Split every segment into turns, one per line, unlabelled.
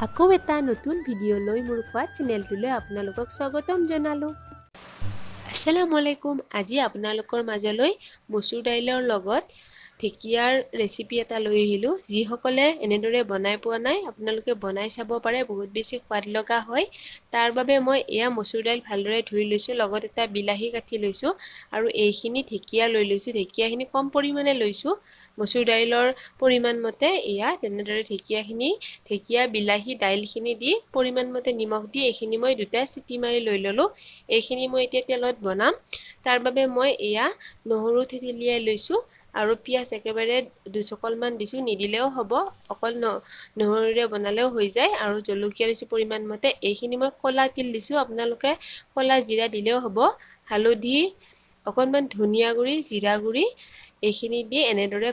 আকৌ এটা নতুন ভিডিঅ' লৈ মোৰ খোৱা চেনেলটোলৈ আপোনালোকক স্বাগতম জনালোঁ। আসসালামু আলাইকুম। আজি আপোনালোকৰ মাজলৈ মচুৰ দাইলৰ লগত ঢেকীয়াৰ ৰেচিপি এটা লৈ আহিলোঁ। যিসকলে এনেদৰে বনাই পোৱা নাই আপোনালোকে বনাই চাব পাৰে, বহুত বেছি সোৱাদ লগা হয়। তাৰ বাবে মই এয়া মচুৰ দাইল ভালদৰে ধুই লৈছোঁ, লগত এটা বিলাহী কাটি লৈছোঁ আৰু এইখিনি ঢেকীয়া লৈ লৈছোঁ। ঢেকীয়াখিনি কম পৰিমাণে লৈছোঁ, মচুৰ দাইলৰ পৰিমাণ মতে এয়া তেনেদৰে ঢেকীয়া বিলাহী দাইলখিনি দি পৰিমাণ মতে নিমখ দি এইখিনি মই দুটা চিটি মাৰি লৈ ল'লোঁ। এইখিনি মই এতিয়া তেলত বনাম। তাৰ বাবে মই এয়া নহৰু থেতেলিয়াই লৈছোঁ আৰু পিঁয়াজ একেবাৰে দুচকলমান দিছোঁ, নিদিলেও হ'ব, অকল নহৰুৰে বনালেও হৈ যায়। আৰু জলকীয়া দিছোঁ পৰিমাণ মতে। এইখিনি মই ক'লা তিল দিছোঁ, আপোনালোকে ক'লা জিৰা দিলেও হ'ব। হালধি, অকণমান ধনিয়া গুড়ি, জিৰা গুড়ি এইখিনি দি এনেদৰে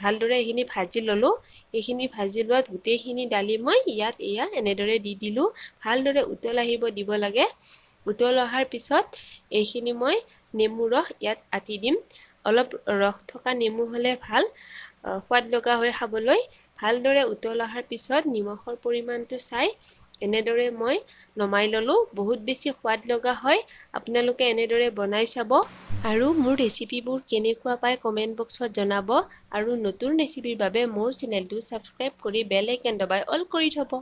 ভালদৰে এইখিনি ভাজি ল'লোঁ। এইখিনি ভাজি লোৱাত গোটেইখিনি দালি মই এয়া এনেদৰে দি দিলোঁ। ভালদৰে উতল আহিব দিব লাগে। উতল অহাৰ পিছত এইখিনি মই নেমু ৰস ইয়াত আতি দিম। অলপ ৰস থকা নেমু হ'লে ভাল, সোৱাদ লগা হৈ খাবলৈ। ভালদৰে উতল অহাৰ পিছত নিমখৰ পৰিমাণটো চাই এনেদৰে মই নমাই ল'লোঁ। বহুত বেছি সোৱাদ লগা হয়, আপোনালোকে এনেদৰে বনাই চাব। আৰু মোৰ ৰেচিপিবোৰ কেনেকুৱা পায় কমেণ্ট বক্সত জনাব। আৰু নতুন ৰেচিপিৰ বাবে মোৰ চেনেলটো ছাবস্ক্ৰাইব কৰি বেল আইকন দবাই অল কৰি থ'ব।